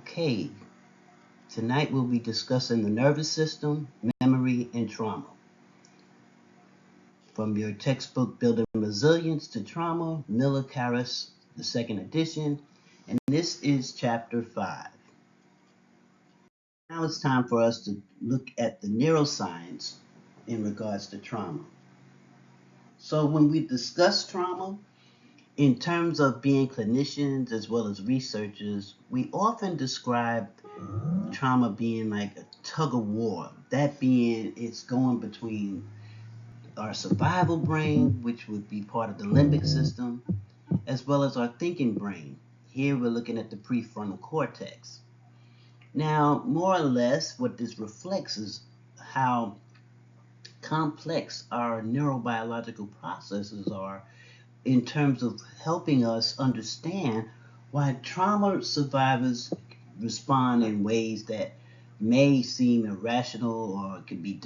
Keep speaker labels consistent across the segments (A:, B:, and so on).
A: Okay, tonight we'll be discussing the nervous system, memory, and trauma. From your textbook Building Resilience to Trauma, Miller Karras, the second edition, and this is chapter 5. Now it's time for us to look at the neuroscience in regards to trauma. So when we discuss trauma, in terms of being clinicians as well as researchers, we often describe trauma being like a tug of war. That being, it's going between our survival brain, which would be part of the limbic system, as well as our thinking brain. Here we're looking at the prefrontal cortex. Now, more or less, what this reflects is how complex our neurobiological processes are in terms of helping us understand why trauma survivors respond in ways that may seem irrational or could be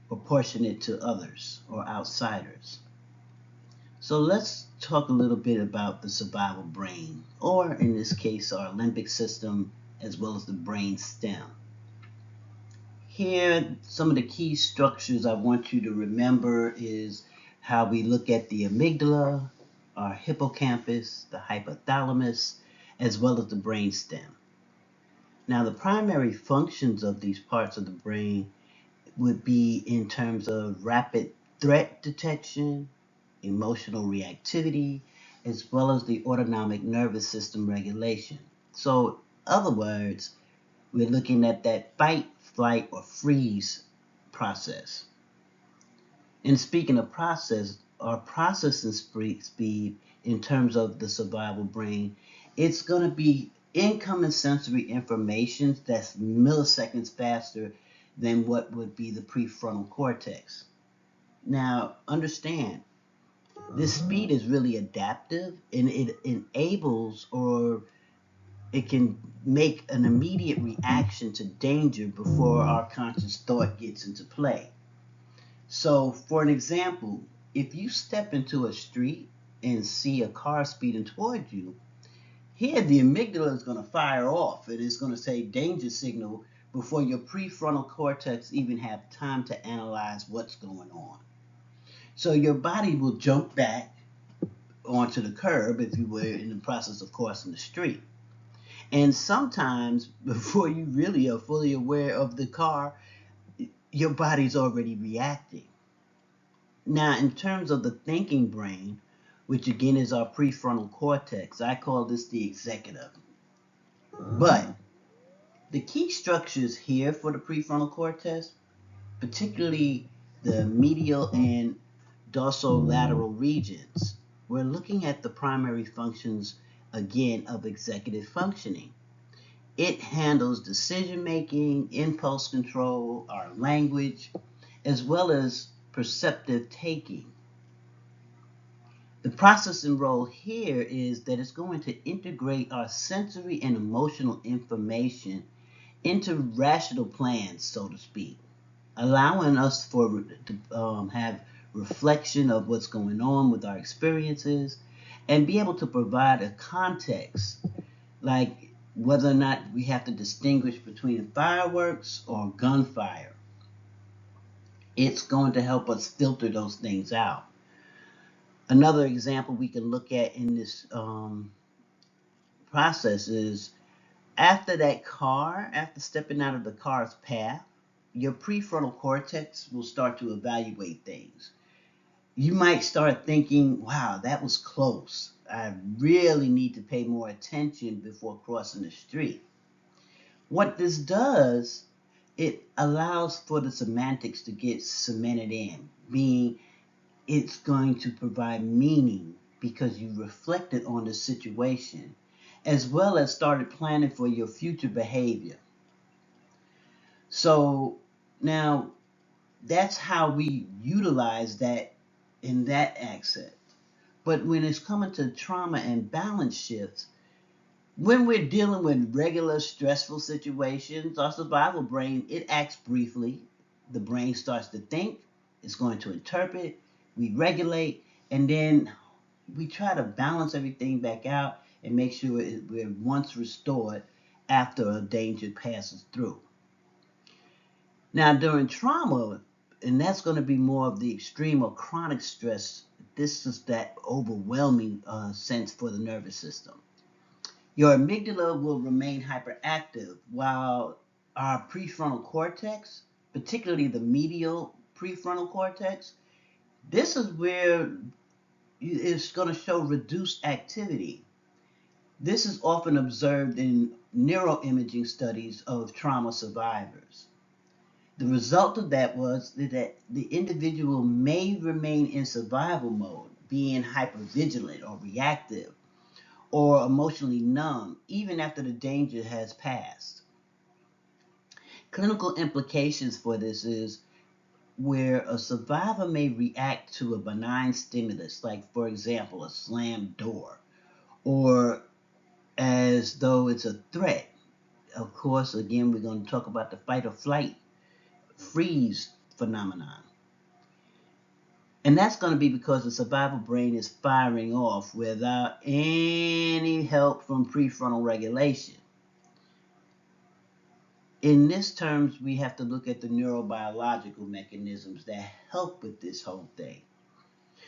A: proportionate to others or outsiders. So let's talk a little bit about the survival brain, or in this case, our limbic system, as well as the brain stem. Here, some of the key structures I want you to remember is how we look at the amygdala, our hippocampus, the hypothalamus, as well as the brain stem. Now, the primary functions of these parts of the brain would be in terms of rapid threat detection, emotional reactivity, as well as the autonomic nervous system regulation. So, in other words, we're looking at that fight, flight, or freeze process. And speaking of process, our processing speed in terms of the survival brain, it's going to be incoming sensory information that's milliseconds faster than what would be the prefrontal cortex. Now, understand, this speed is really adaptive and it enables or it can make an immediate reaction to danger before our conscious thought gets into play. So, for an example, if you step into a street and see a car speeding toward you, here the amygdala is going to fire off. It is going to say danger signal before your prefrontal cortex even have time to analyze what's going on. So your body will jump back onto the curb if you were in the process of crossing the street. And sometimes before you really are fully aware of the car, your body's already reacting. Now, in terms of the thinking brain, which again is our prefrontal cortex, I call this the executive. But the key structures here for the prefrontal cortex, particularly the medial and dorsolateral regions, we're looking at the primary functions again of executive functioning. It handles decision making, impulse control, our language, as well as perceptive taking. The processing role here is that it's going to integrate our sensory and emotional information into rational plans, so to speak, allowing us to have reflection of what's going on with our experiences and be able to provide a context, like whether or not we have to distinguish between fireworks or gunfire. It's going to help us filter those things out. Another example we can look at in this process is after stepping out of the car's path, your prefrontal cortex will start to evaluate things. You might start thinking, wow, that was close. I really need to pay more attention before crossing the street. What this does, it allows for the semantics to get cemented in, meaning it's going to provide meaning because you reflected on the situation, as well as started planning for your future behavior. So now that's how we utilize that in that aspect. But when it's coming to trauma and balance shifts, when we're dealing with regular stressful situations, our survival brain, it acts briefly. The brain starts to think, it's going to interpret, we regulate, and then we try to balance everything back out and make sure we're once restored after a danger passes through. Now, during trauma, and that's going to be more of the extreme or chronic stress, this is that overwhelming sense for the nervous system. Your amygdala will remain hyperactive while our prefrontal cortex, particularly the medial prefrontal cortex, this is where it's going to show reduced activity. This is often observed in neuroimaging studies of trauma survivors. The result of that was that the individual may remain in survival mode, being hypervigilant or reactive, or emotionally numb, even after the danger has passed. Clinical implications for this is where a survivor may react to a benign stimulus, like, for example, a slammed door, or as though it's a threat. Of course, again, we're going to talk about the fight or flight freeze phenomenon. And that's going to be because the survival brain is firing off without any help from prefrontal regulation. In this terms, we have to look at the neurobiological mechanisms that help with this whole thing.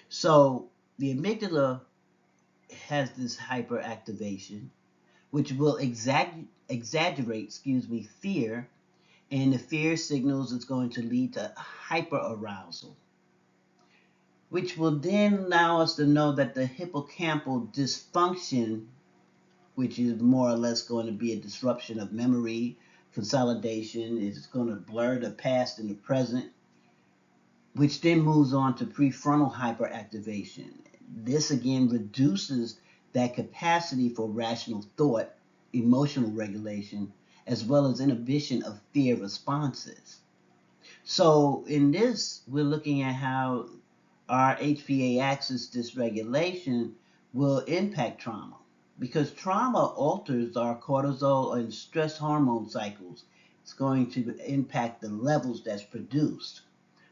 A: So the amygdala has this hyperactivation, which will exaggerate, fear, and the fear signals is going to lead to hyperarousal, which will then allow us to know that the hippocampal dysfunction, which is more or less going to be a disruption of memory, consolidation, is going to blur the past and the present, which then moves on to prefrontal hyperactivation. This again reduces that capacity for rational thought, emotional regulation, as well as inhibition of fear responses. So in this, we're looking at how our HPA axis dysregulation will impact trauma because trauma alters our cortisol and stress hormone cycles. It's going to impact the levels that's produced,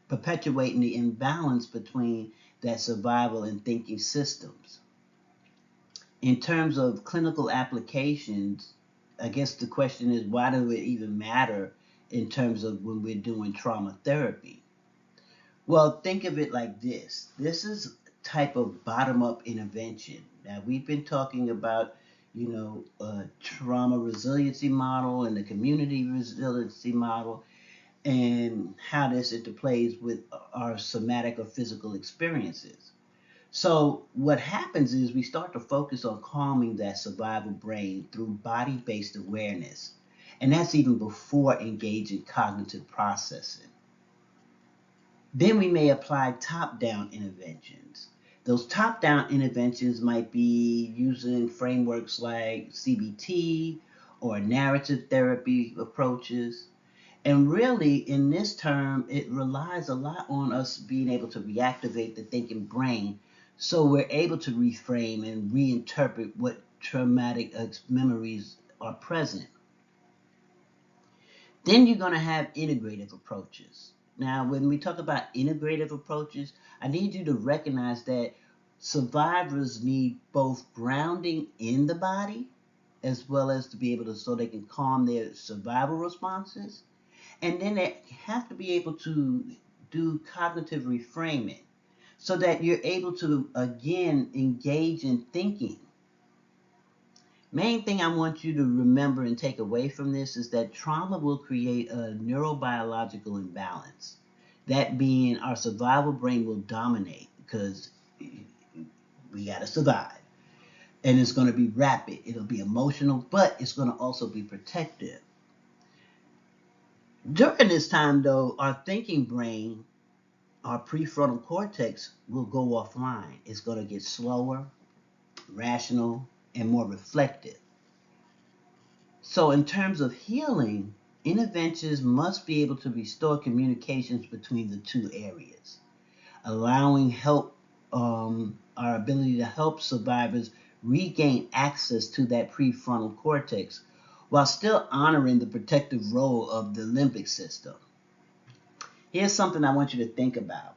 A: perpetuating the imbalance between that survival and thinking systems. In terms of clinical applications, I guess the question is why do it even matter in terms of when we're doing trauma therapy? Well, think of it like this. This is a type of bottom-up intervention. Now, we've been talking about, trauma resiliency model and the community resiliency model and how this interplays with our somatic or physical experiences. So what happens is we start to focus on calming that survival brain through body-based awareness. And that's even before engaging cognitive processing. Then we may apply top-down interventions. Those top-down interventions might be using frameworks like CBT or narrative therapy approaches. And really, in this term, it relies a lot on us being able to reactivate the thinking brain so we're able to reframe and reinterpret what traumatic memories are present. Then you're going to have integrative approaches. Now, when we talk about integrative approaches, I need you to recognize that survivors need both grounding in the body as well as to be able to so they can calm their survival responses. And then they have to be able to do cognitive reframing so that you're able to again engage in thinking. Main thing I want you to remember and take away from this is that trauma will create a neurobiological imbalance. That being our survival brain will dominate because we got to survive. And it's going to be rapid, it'll be emotional, but it's going to also be protective. During this time, though, our thinking brain, our prefrontal cortex, will go offline. It's going to get slower, rational, and more reflective. So, in terms of healing, interventions must be able to restore communications between the two areas, allowing our ability to help survivors regain access to that prefrontal cortex while still honoring the protective role of the limbic system. Here's something I want you to think about.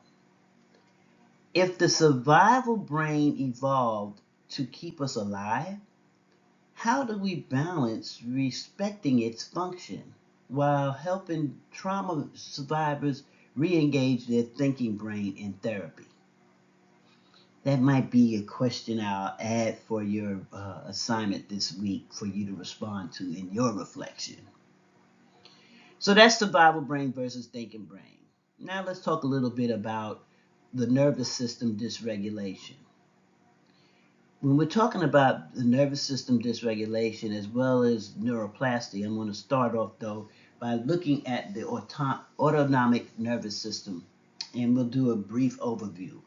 A: If the survival brain evolved to keep us alive, How do we balance respecting its function while helping trauma survivors re-engage their thinking brain in therapy? That might be a question I'll add for your assignment this week for you to respond to in your reflection. So that's survival brain versus thinking brain. Now let's talk a little bit about the nervous system dysregulation. When we're talking about the nervous system dysregulation as well as neuroplasty, I'm going to start off though by looking at the autonomic nervous system, and we'll do a brief overview.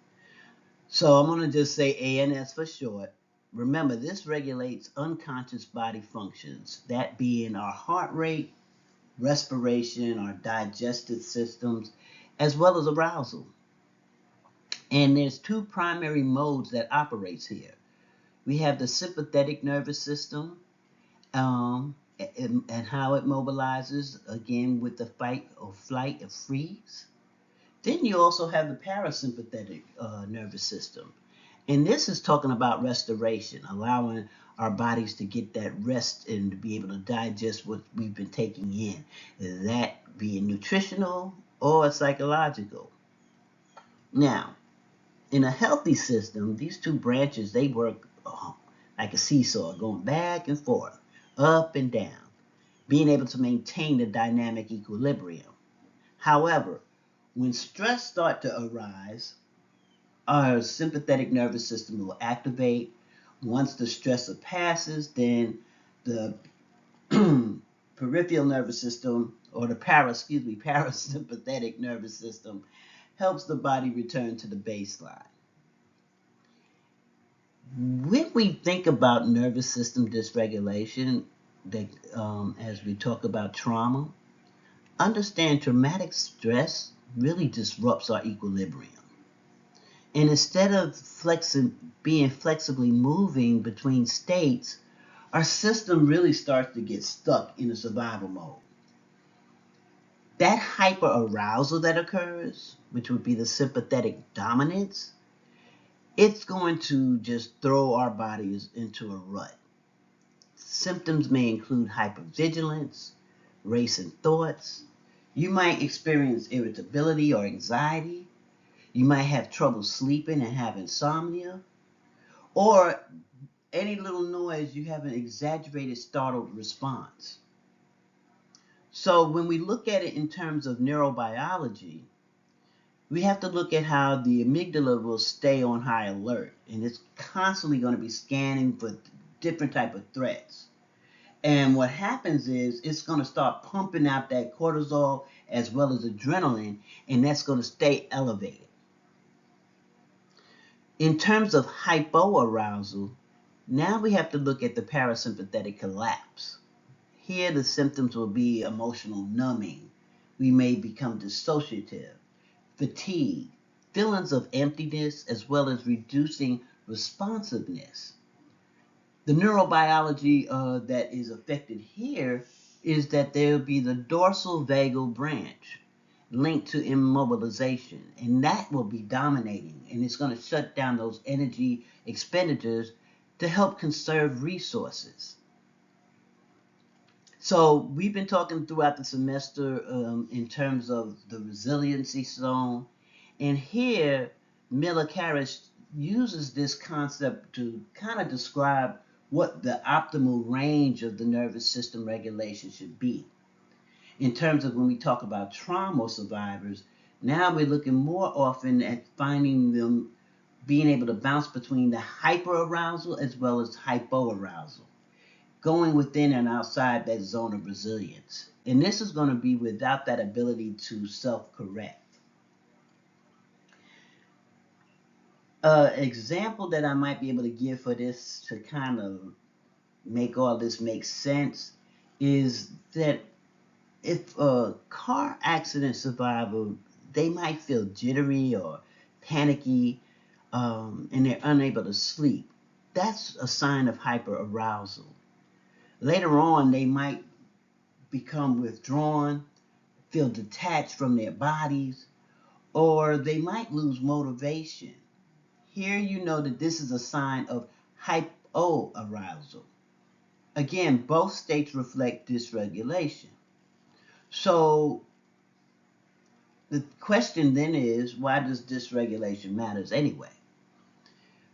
A: So I'm going to just say ANS for short. Remember, this regulates unconscious body functions, that being our heart rate, respiration, our digestive systems, as well as arousal. And there's two primary modes that operates here. We have the sympathetic nervous system, and how it mobilizes, again, with the fight or flight or freeze. Then you also have the parasympathetic nervous system. And this is talking about restoration, allowing our bodies to get that rest and to be able to digest what we've been taking in, that being nutritional or psychological. Now, in a healthy system, these two branches, they work like a seesaw, going back and forth, up and down, being able to maintain the dynamic equilibrium. However, when stress starts to arise, our sympathetic nervous system will activate. Once the stressor passes, then the peripheral nervous system, or the parasympathetic nervous system, helps the body return to the baseline. When we think about nervous system dysregulation, as we talk about trauma, understand traumatic stress really disrupts our equilibrium. And instead of being flexibly moving between states, our system really starts to get stuck in a survival mode. That hyper arousal that occurs, which would be the sympathetic dominance, it's going to just throw our bodies into a rut. Symptoms may include hypervigilance, racing thoughts. You might experience irritability or anxiety. You might have trouble sleeping and have insomnia. Or any little noise, you have an exaggerated startled response. So when we look at it in terms of neurobiology, we have to look at how the amygdala will stay on high alert, and it's constantly going to be scanning for different type of threats. And what happens is it's going to start pumping out that cortisol as well as adrenaline, and that's going to stay elevated. In terms of hypoarousal, now we have to look at the parasympathetic collapse. Here the symptoms will be emotional numbing. We may become dissociative, fatigue, feelings of emptiness, as well as reducing responsiveness. The neurobiology that is affected here is that there will be the dorsal vagal branch linked to immobilization, and that will be dominating, and it's going to shut down those energy expenditures to help conserve resources. So we've been talking throughout the semester in terms of the resiliency zone, and here Miller Karish uses this concept to kind of describe what the optimal range of the nervous system regulation should be. In terms of when we talk about trauma survivors, now we're looking more often at finding them being able to bounce between the hyperarousal as well as hypoarousal, going within and outside that zone of resilience. And this is going to be without that ability to self-correct. Example that I might be able to give for this to kind of make all this make sense is that if a car accident survivor, they might feel jittery or panicky, and they're unable to sleep. That's a sign of hyperarousal. Later on, they might become withdrawn, feel detached from their bodies, or they might lose motivation. Here you know that this is a sign of hypoarousal. Again, both states reflect dysregulation. So the question then is, why does dysregulation matters anyway?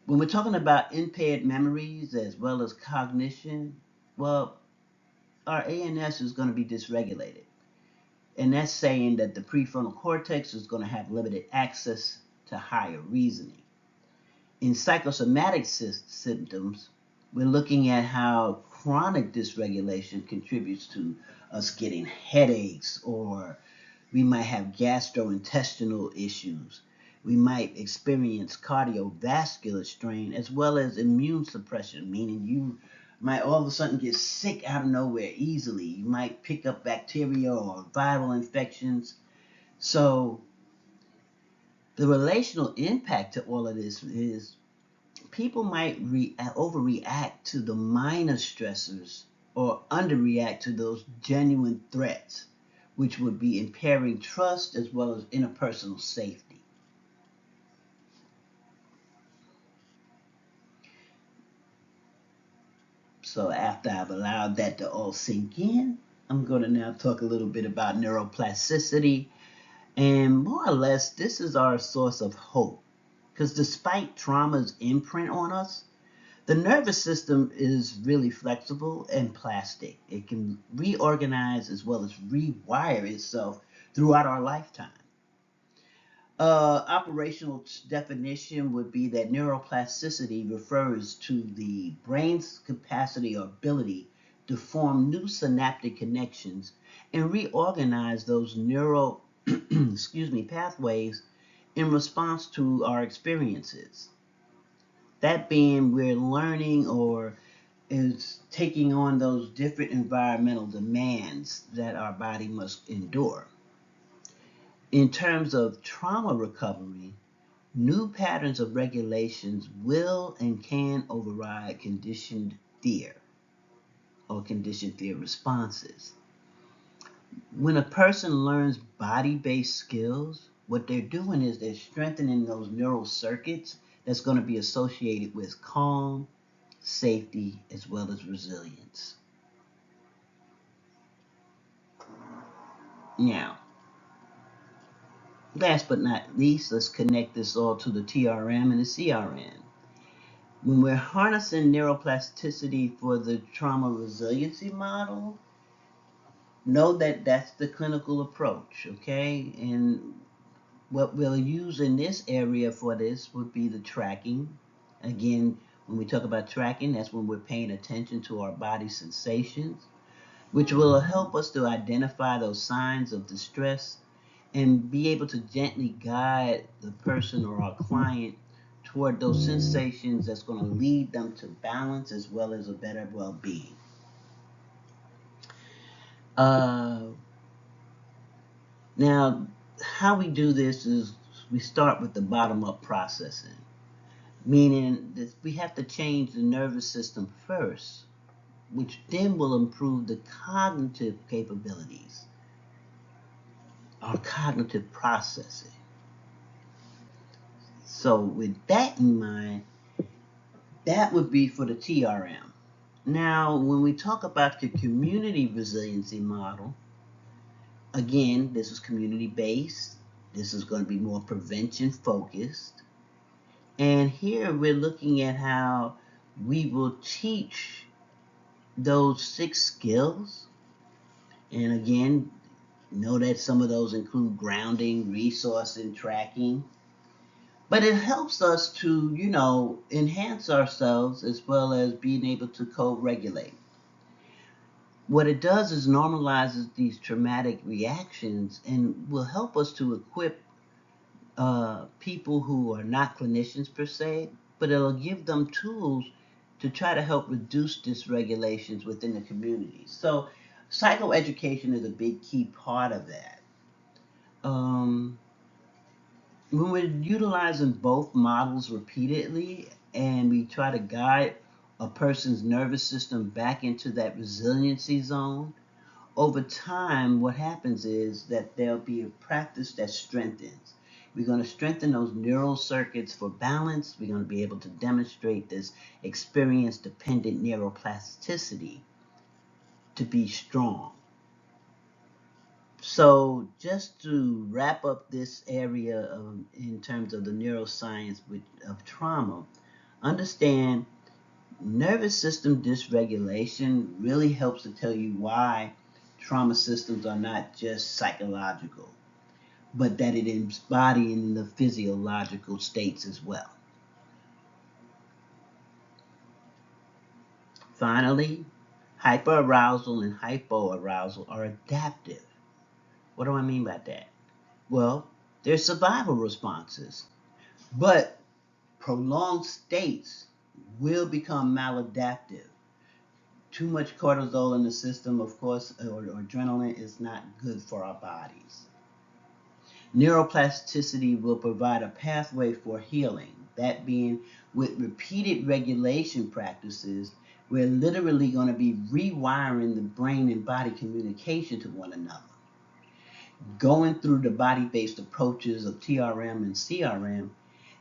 A: When we're talking about impaired memories as well as cognition, well, our ANS is going to be dysregulated. And that's saying that the prefrontal cortex is going to have limited access to higher reasoning. In psychosomatic symptoms, we're looking at how chronic dysregulation contributes to us getting headaches, or we might have gastrointestinal issues. We might experience cardiovascular strain as well as immune suppression, meaning you might all of a sudden get sick out of nowhere easily. You might pick up bacteria or viral infections. So, the relational impact to all of this is people might overreact to the minor stressors or underreact to those genuine threats, which would be impairing trust as well as interpersonal safety. So after I've allowed that to all sink in, I'm going to now talk a little bit about neuroplasticity. And more or less, this is our source of hope. Because despite trauma's imprint on us, the nervous system is really flexible and plastic. It can reorganize as well as rewire itself throughout our lifetime. Operational definition would be that neuroplasticity refers to the brain's capacity or ability to form new synaptic connections and reorganize those neural pathways in response to our experiences. That being we're learning or is taking on those different environmental demands that our body must endure. In terms of trauma recovery, new patterns of regulations will and can override conditioned fear or conditioned fear responses. When a person learns body based skills, what they're doing is they're strengthening those neural circuits that's going to be associated with calm, safety, as well as resilience. Now, last but not least, let's connect this all to the TRM and the CRM. When we're harnessing neuroplasticity for the trauma resiliency model, know that that's the clinical approach, okay? And what we'll use in this area for this would be the tracking. Again, when we talk about tracking, that's when we're paying attention to our body sensations, which will help us to identify those signs of distress and be able to gently guide the person or our client toward those sensations that's going to lead them to balance as well as a better well-being. Uh, Now, how we do this is we start with the bottom-up processing, meaning that we have to change the nervous system first, which then will improve the cognitive capabilities, our cognitive processing. So, with that in mind, that would be for the TRM. Now, when we talk about the community resiliency model, again, this is community based. This is going to be more prevention focused. And here we're looking at how we will teach those 6 skills. And again, know that some of those include grounding, resourcing, tracking. But it helps us to, enhance ourselves as well as being able to co-regulate. What it does is normalizes these traumatic reactions and will help us to equip people who are not clinicians per se, but it'll give them tools to try to help reduce dysregulations within the community. So, psychoeducation is a big key part of that. Um, when we're utilizing both models repeatedly and we try to guide a person's nervous system back into that resiliency zone, over time, what happens is that there'll be a practice that strengthens. We're going to strengthen those neural circuits for balance. We're going to be able to demonstrate this experience dependent neuroplasticity. to be strong. So just to wrap up this area in terms of the neuroscience of trauma, understand nervous system dysregulation really helps to tell you why trauma systems are not just psychological, but that it is embodying the physiological states as well. Finally, hyperarousal and hypoarousal are adaptive. What do I mean by that? Well, they're survival responses, but prolonged states will become maladaptive. Too much cortisol in the system, of course, or adrenaline is not good for our bodies. Neuroplasticity will provide a pathway for healing, that being with repeated regulation practices, we're literally going to be rewiring the brain and body communication to one another. Going through the body-based approaches of TRM and CRM,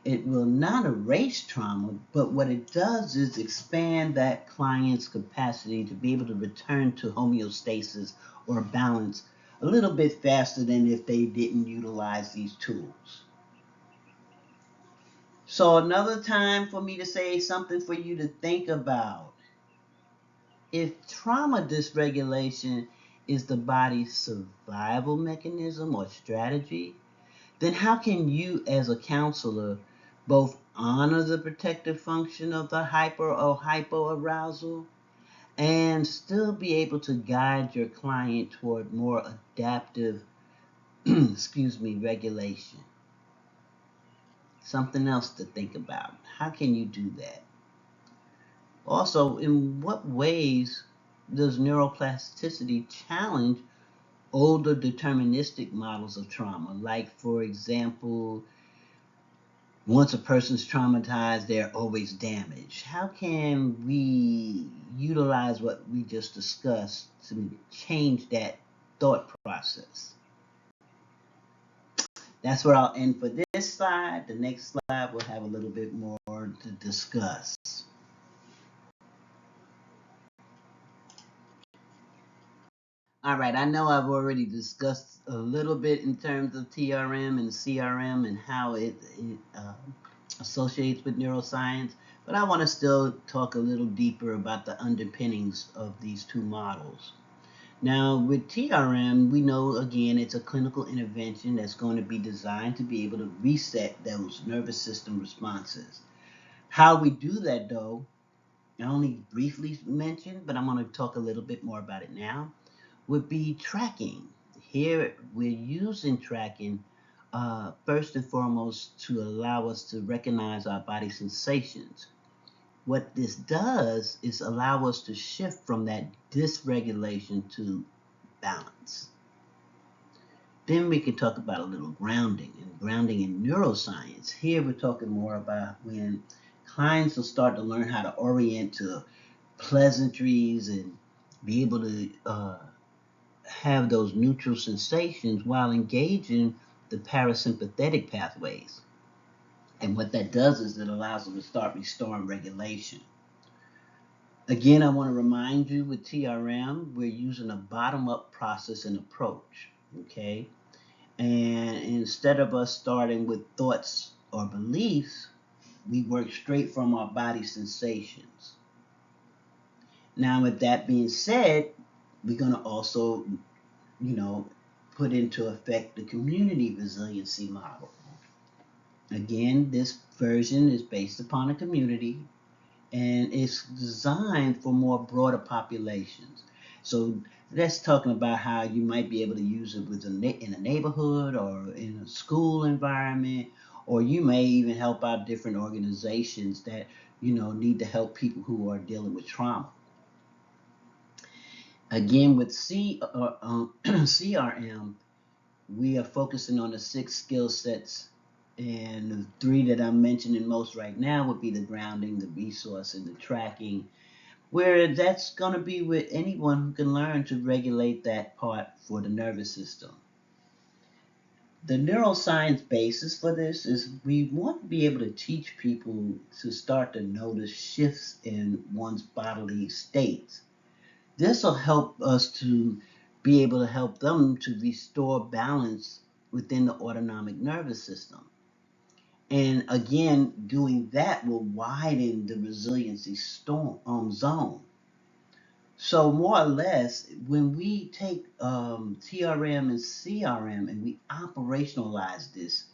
A: it will not erase trauma, but what it does is expand that client's capacity to be able to return to homeostasis or balance a little bit faster than if they didn't utilize these tools. So another time for me to say something for you to think about. If trauma dysregulation is the body's survival mechanism or strategy, then how can you as a counselor both honor the protective function of the hyper or hypoarousal and still be able to guide your client toward more adaptive regulation? Something else to think about. How can you do that? Also, in what ways does neuroplasticity challenge older deterministic models of trauma? Like, for example, once a person's traumatized, they're always damaged. How can we utilize what we just discussed to change that thought process? That's where I'll end for this slide. The next slide will have a little bit more to discuss. All right, I know I've already discussed a little bit in terms of TRM and CRM and how it associates with neuroscience, but I want to still talk a little deeper about the underpinnings of these two models. Now, with TRM, we know again it's a clinical intervention that's going to be designed to be able to reset those nervous system responses. How we do that, though, I only briefly mentioned, but I'm going to talk a little bit more about it now, would be tracking. Here, we're using tracking first and foremost to allow us to recognize our body sensations. What this does is allow us to shift from that dysregulation to balance. Then we can talk about a little grounding, and grounding in neuroscience. Here we're talking more about when clients will start to learn how to orient to pleasantries and be able to have those neutral sensations while engaging the parasympathetic pathways. And what that does is it allows them to start restoring regulation. Again, I want to remind you with TRM, we're using a bottom-up process and approach, okay? And instead of us starting with thoughts or beliefs, we work straight from our body sensations. Now, with that being said, we're going to also, put into effect the community resiliency model. Again, this version is based upon a community and it's designed for more broader populations. So that's talking about how you might be able to use it in a neighborhood or in a school environment, or you may even help out different organizations that need to help people who are dealing with trauma. Again, with CRM, we are focusing on the 6 skill sets, and the 3 that I'm mentioning most right now would be the grounding, the resource, and the tracking, where that's going to be with anyone who can learn to regulate that part for the nervous system. The neuroscience basis for this is we want to be able to teach people to start to notice shifts in one's bodily states. This will help us to be able to help them to restore balance within the autonomic nervous system. And again, doing that will widen the resiliency zone. So more or less, when we take TRM and CRM and we operationalize this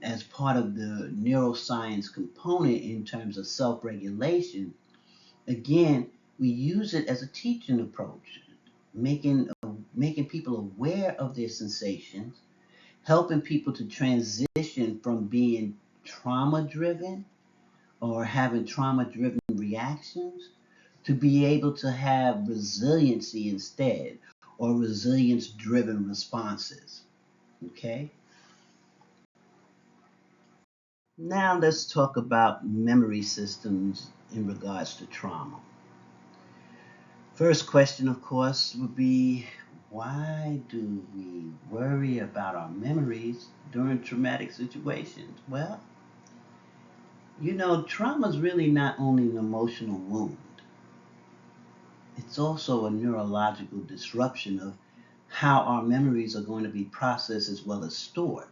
A: as part of the neuroscience component in terms of self-regulation, again, we use it as a teaching approach, making people aware of their sensations, helping people to transition from being trauma driven or having trauma driven reactions to be able to have resiliency instead, or resilience driven responses. Okay? Now let's talk about memory systems in regards to trauma. First question, of course, would be, why do we worry about our memories during traumatic situations? Well, trauma is really not only an emotional wound, it's also a neurological disruption of how our memories are going to be processed as well as stored.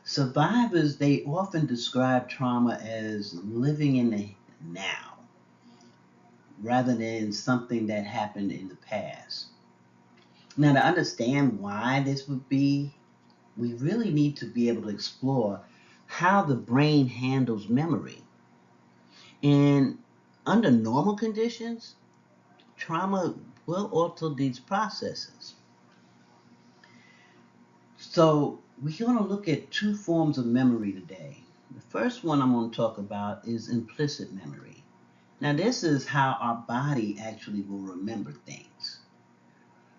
A: Survivors, they often describe trauma as living in the now rather than something that happened in the past. Now, to understand why this would be, we really need to be able to explore how the brain handles memory. And under normal conditions, trauma will alter these processes. So, we're going to look at two forms of memory today. The first one I'm going to talk about is implicit memory. Now, this is how our body actually will remember things.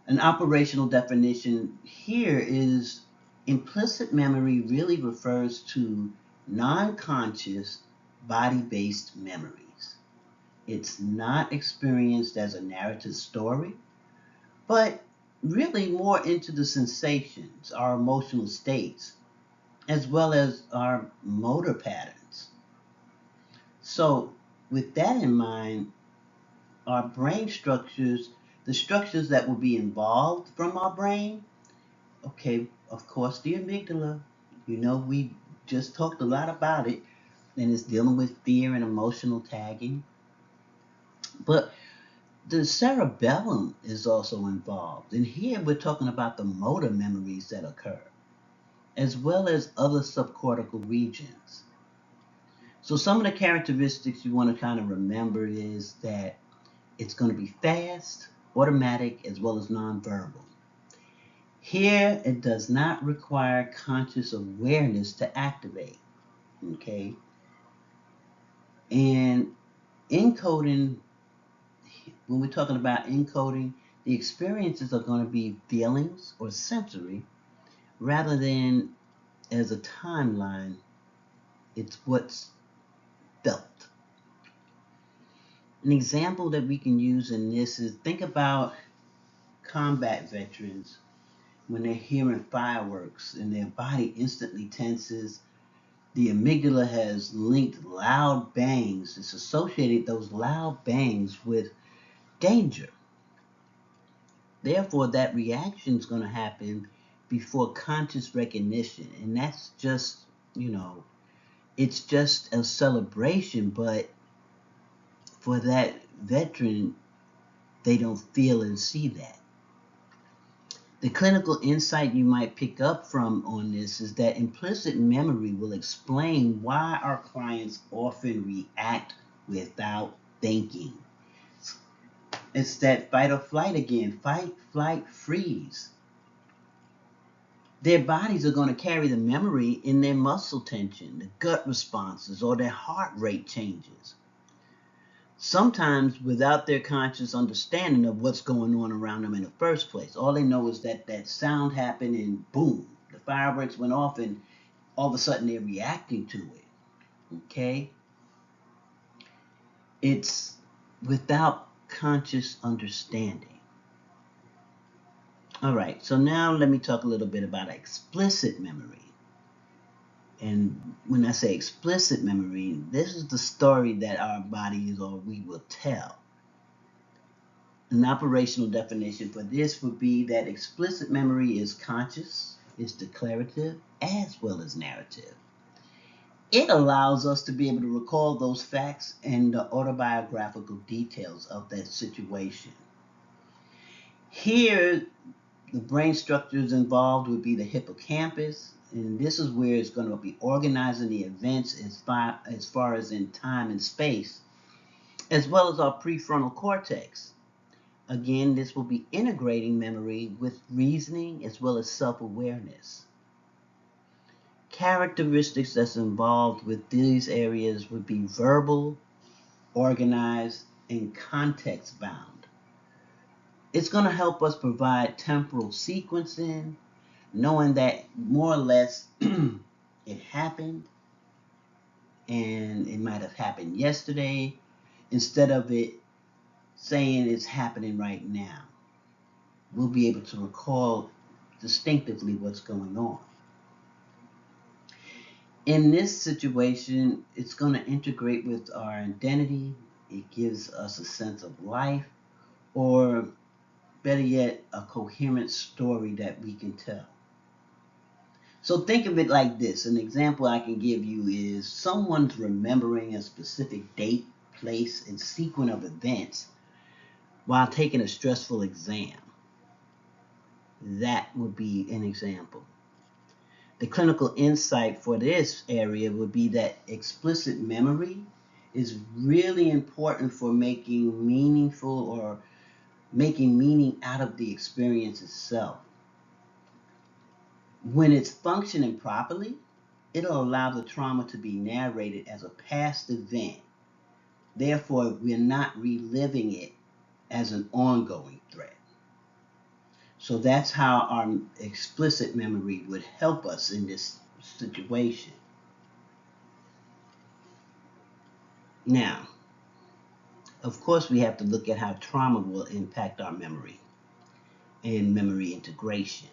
A: An operational definition here is implicit memory really refers to non-conscious body-based memories. It's not experienced as a narrative story, but really more into the sensations, our emotional states, as well as our motor patterns. So, with that in mind, our brain structures, the structures that will be involved from our brain, okay, of course, the amygdala, we just talked a lot about it, and it's dealing with fear and emotional tagging. But the cerebellum is also involved. And here we're talking about the motor memories that occur, as well as other subcortical regions. So some of the characteristics you want to kind of remember is that it's going to be fast, automatic, as well as nonverbal. Here, it does not require conscious awareness to activate. Okay. And encoding, when we're talking about encoding, the experiences are going to be feelings or sensory rather than as a timeline. It's what's felt. An example that we can use in this is, think about combat veterans when they're hearing fireworks and their body instantly tenses. The amygdala has linked loud bangs, it's associated those loud bangs with danger. Therefore, that reaction is going to happen before conscious recognition. And that's just, you know, it's just a celebration, but for that veteran, they don't feel and see that. The clinical insight you might pick up from on this is that implicit memory will explain why our clients often react without thinking. It's that fight or flight again, fight, flight, freeze. Their bodies are going to carry the memory in their muscle tension, the gut responses, or their heart rate changes. Sometimes without their conscious understanding of what's going on around them in the first place. All they know is that that sound happened and boom, the fireworks went off and all of a sudden they're reacting to it. Okay? It's without conscious understanding. All right, so now let me talk a little bit about explicit memory. And when I say explicit memory, this is the story that our bodies or we will tell. An operational definition for this would be that explicit memory is conscious, is declarative, as well as narrative. It allows us to be able to recall those facts and the autobiographical details of that situation. Here, the brain structures involved would be the hippocampus, and this is where it's going to be organizing the events as far as in time and space, as well as our prefrontal cortex. Again, this will be integrating memory with reasoning as well as self awareness. Characteristics that's involved with these areas would be verbal, organized, and context bound. It's going to help us provide temporal sequencing, knowing that more or less it happened and it might have happened yesterday instead of it saying it's happening right now. We'll be able to recall distinctively what's going on. In this situation, it's going to integrate with our identity. It gives us a sense of life, or better yet, a coherent story that we can tell. So think of it like this. An example I can give you is someone's remembering a specific date, place, and sequence of events while taking a stressful exam. That would be an example. The clinical insight for this area would be that explicit memory is really important for making meaningful or making meaning out of the experience itself. When it's functioning properly, it'll allow the trauma to be narrated as a past event. Therefore, we're not reliving it as an ongoing threat. So that's how our explicit memory would help us in this situation. Now, of course, we have to look at how trauma will impact our memory and memory integration.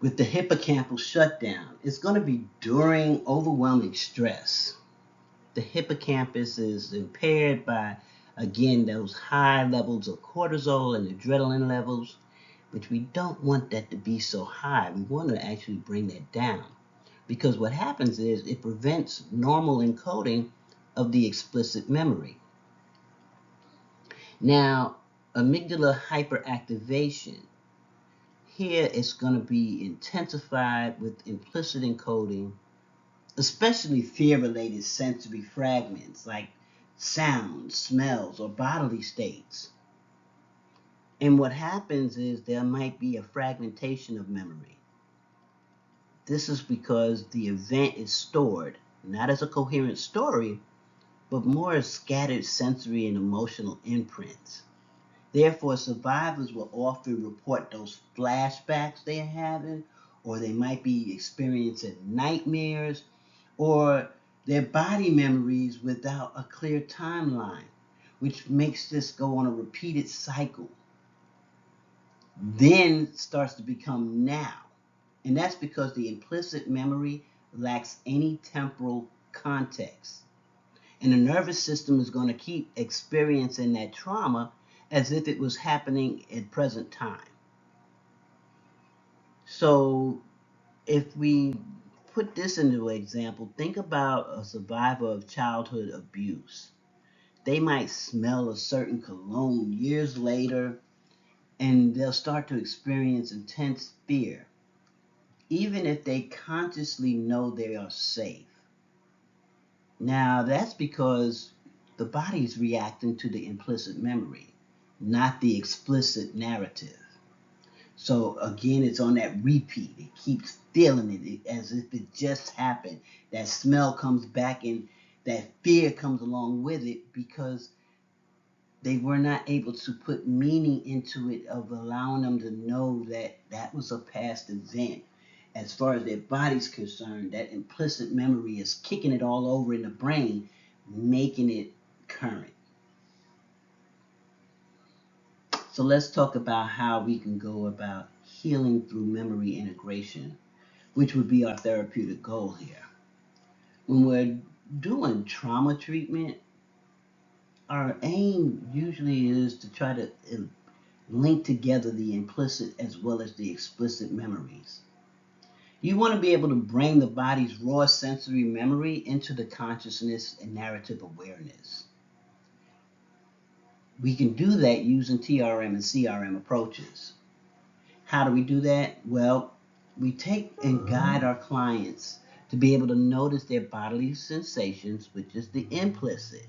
A: With the hippocampal shutdown, it's going to be during overwhelming stress. The hippocampus is impaired by, again, those high levels of cortisol and adrenaline levels, which we don't want that to be so high. We want to actually bring that down because what happens is it prevents normal encoding of the explicit memory. Now, amygdala hyperactivation. Here it's going to be intensified with implicit encoding, especially fear-related sensory fragments like sounds, smells, or bodily states. And what happens is there might be a fragmentation of memory. This is because the event is stored, not as a coherent story, but more as scattered sensory and emotional imprints. Therefore, survivors will often report those flashbacks they're having, or they might be experiencing nightmares, or their body memories without a clear timeline, which makes this go on a repeated cycle. Then starts to become now. And that's because the implicit memory lacks any temporal context. And the nervous system is going to keep experiencing that trauma as if it was happening at present time. So if we put this into an example, think about a survivor of childhood abuse. They might smell a certain cologne years later and they'll start to experience intense fear, even if they consciously know they are safe. Now, that's because the body is reacting to the implicit memory, not the explicit narrative. So again, it's on that repeat. It keeps feeling it as if it just happened. That smell comes back and that fear comes along with it because they were not able to put meaning into it of allowing them to know that that was a past event. As far as their body's concerned, that implicit memory is kicking it all over in the brain, making it current. So let's talk about how we can go about healing through memory integration, which would be our therapeutic goal here. When we're doing trauma treatment, our aim usually is to try to link together the implicit as well as the explicit memories. You want to be able to bring the body's raw sensory memory into the consciousness and narrative awareness. We can do that using TRM and CRM approaches. How do we do that? Well, we take and guide our clients to be able to notice their bodily sensations, which is the implicit,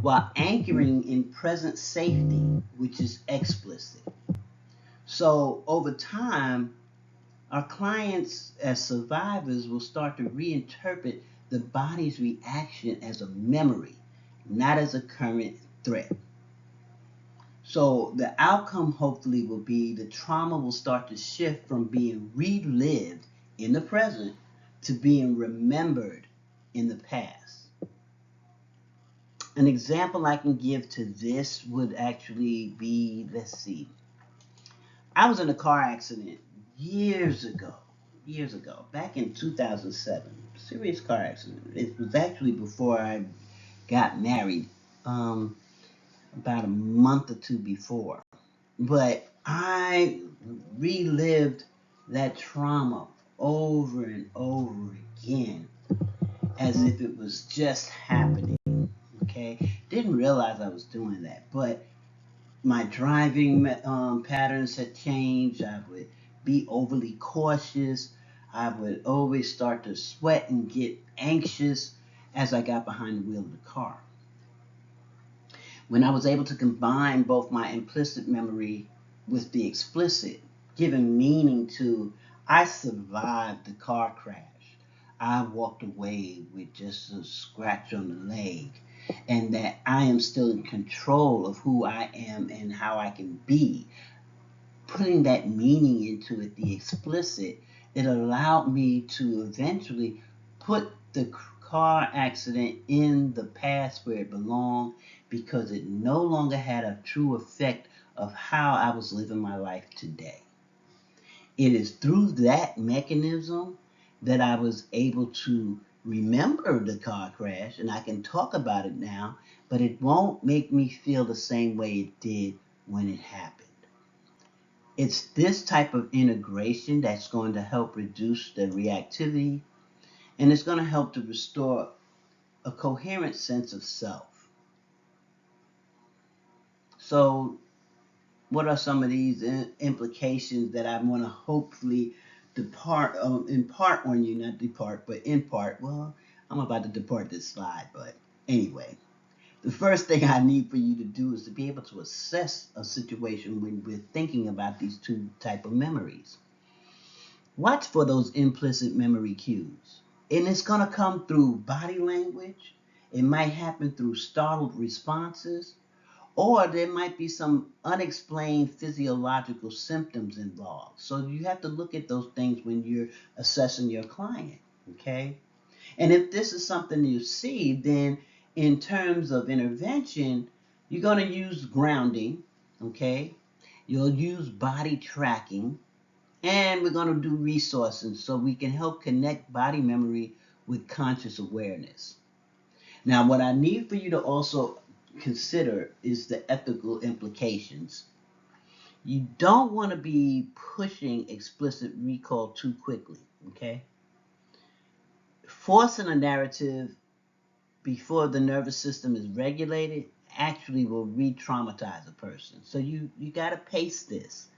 A: while anchoring in present safety, which is explicit. So over time, our clients as survivors will start to reinterpret the body's reaction as a memory, not as a current threat. So the outcome hopefully will be the trauma will start to shift from being relived in the present to being remembered in the past. An example I can give to this would actually be, let's see, I was in a car accident years ago, back in 2007. Serious car accident. It was actually before I got married, about a month or two before. But I relived that trauma over and over again as if it was just happening. Okay? Didn't realize I was doing that, but my driving patterns had changed. I would be overly cautious. I would always start to sweat and get anxious as I got behind the wheel of the car. When I was able to combine both my implicit memory with the explicit, giving meaning to I survived the car crash. I walked away with just a scratch on the leg, and that I am still in control of who I am and how I can be. Putting that meaning into it, the explicit, it allowed me to eventually put the car accident in the past where it belonged because it no longer had a true effect of how I was living my life today. It is through that mechanism that I was able to remember the car crash and I can talk about it now, but it won't make me feel the same way it did when it happened. It's this type of integration that's going to help reduce the reactivity and it's going to help to restore a coherent sense of self. So, what are some of these implications that I want to hopefully impart on you, not depart, but impart? Well, I'm about to depart this slide, but anyway. The first thing I need for you to do is to be able to assess a situation when we're thinking about these two type of memories. Watch for those implicit memory cues. And it's going to come through body language. It might happen through startled responses, or there might be some unexplained physiological symptoms involved. So you have to look at those things when you're assessing your client, okay? And if this is something you see, then in terms of intervention, you're going to use grounding, okay? You'll use body tracking, and we're going to do resourcing so we can help connect body memory with conscious awareness. Now, what I need for you to also consider is the ethical implications. You don't want to be pushing explicit recall too quickly, okay? Forcing a narrative before the nervous system is regulated actually will re-traumatize a person. So you got to pace this.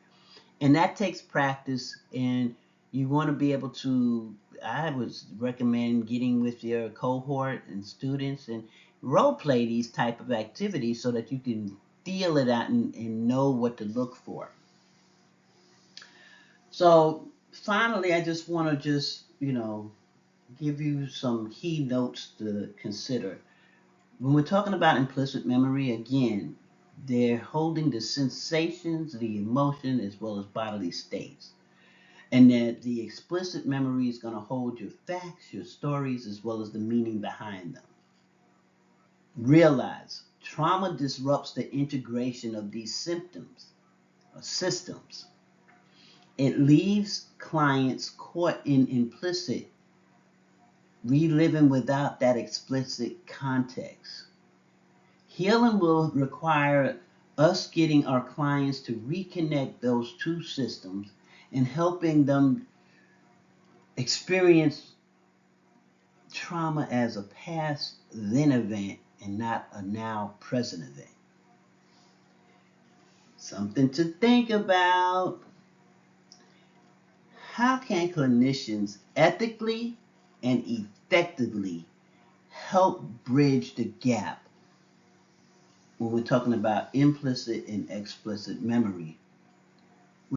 A: And that takes practice, and you want to be able to, I would recommend getting with your cohort and students and role play these type of activities so that you can feel it out and know what to look for. So finally, I just want to give you some key notes to consider. When we're talking about implicit memory, again, they're holding the sensations, the emotion, as well as bodily states. And that the explicit memory is going to hold your facts, your stories, as well as the meaning behind them. Realize trauma disrupts the integration of these symptoms or systems. It leaves clients caught in implicit, reliving without that explicit context. Healing will require us getting our clients to reconnect those two systems and helping them experience trauma as a past then event and not a now present event. Something to think about. How can clinicians ethically and effectively help bridge the gap when we're talking about implicit and explicit memory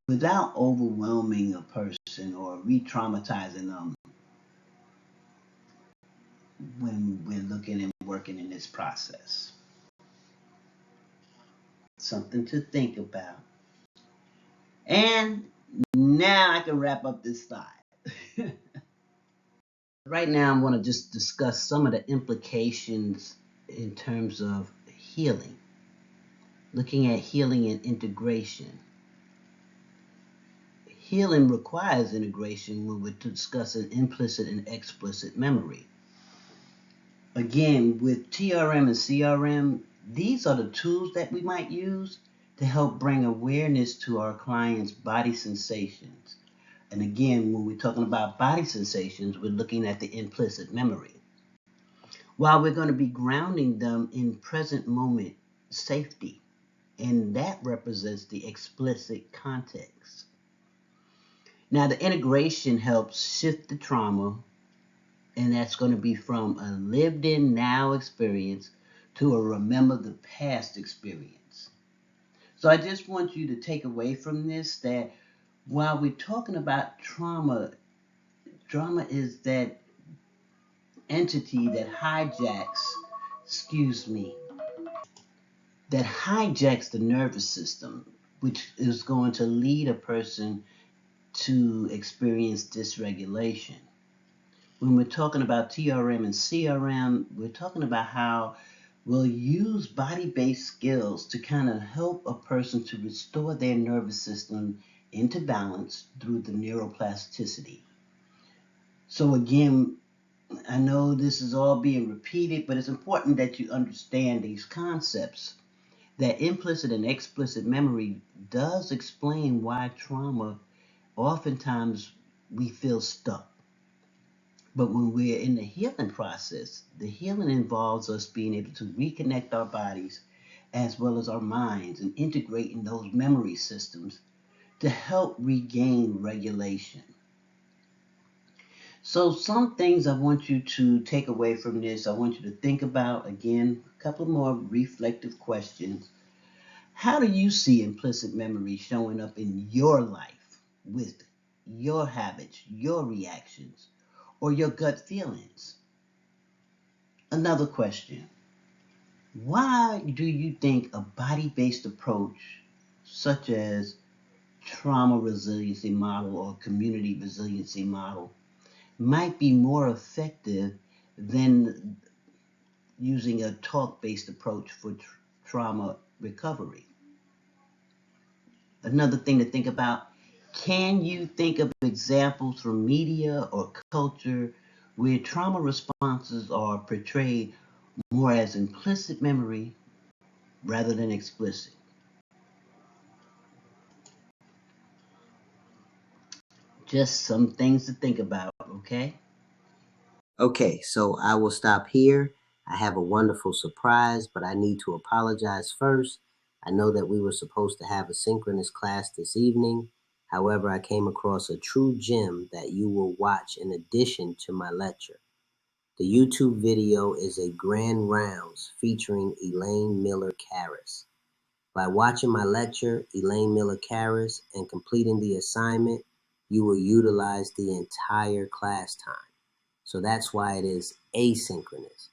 A: without overwhelming a person or re-traumatizing them when we're looking and working in this process? Something to think about. And now I can wrap up this slide. Right now, I'm going to just discuss some of the implications in terms of healing, looking at healing and integration. Healing requires integration when we're discussing implicit and explicit memory. Again, with TRM and CRM, these are the tools that we might use to help bring awareness to our clients' body sensations. And again, when we're talking about body sensations, we're looking at the implicit memory. While we're going to be grounding them in present moment safety, and that represents the explicit context. Now, the integration helps shift the trauma, and that's going to be from a lived in now experience to a remember the past experience. So I just want you to take away from this that while we're talking about trauma is that entity that hijacks the nervous system, which is going to lead a person to experience dysregulation. When we're talking about TRM and CRM, we're talking about how we'll use body-based skills to kind of help a person to restore their nervous system into balance through the neuroplasticity. So again, I know this is all being repeated, but it's important that you understand these concepts. That implicit and explicit memory does explain why trauma, oftentimes we feel stuck. But when we're in the healing process, the healing involves us being able to reconnect our bodies as well as our minds and integrating those memory systems to help regain regulation. So some things I want you to take away from this, I want you to think about, again, a couple more reflective questions. How do you see implicit memory showing up in your life with your habits, your reactions, or your gut feelings? Another question. Why do you think a body-based approach such as trauma resiliency model or community resiliency model might be more effective than using a talk-based approach for trauma recovery? Another thing to think about, can you think of examples from media or culture where trauma responses are portrayed more as implicit memory rather than explicit? Just some things to think about, okay? Okay, so I will stop here. I have a wonderful surprise, but I need to apologize first. I know that we were supposed to have a synchronous class this evening. However, I came across a true gem that you will watch in addition to my lecture. The YouTube video is a grand rounds featuring Elaine Miller Karras. By watching my lecture, Elaine Miller Karras, and completing the assignment, you will utilize the entire class time. So that's why it is asynchronous.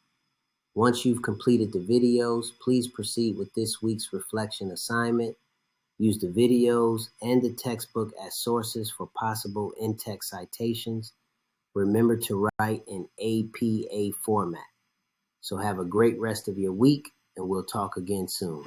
A: Once you've completed the videos, please proceed with this week's reflection assignment. Use the videos and the textbook as sources for possible in-text citations. Remember to write in APA format. So have a great rest of your week, and we'll talk again soon.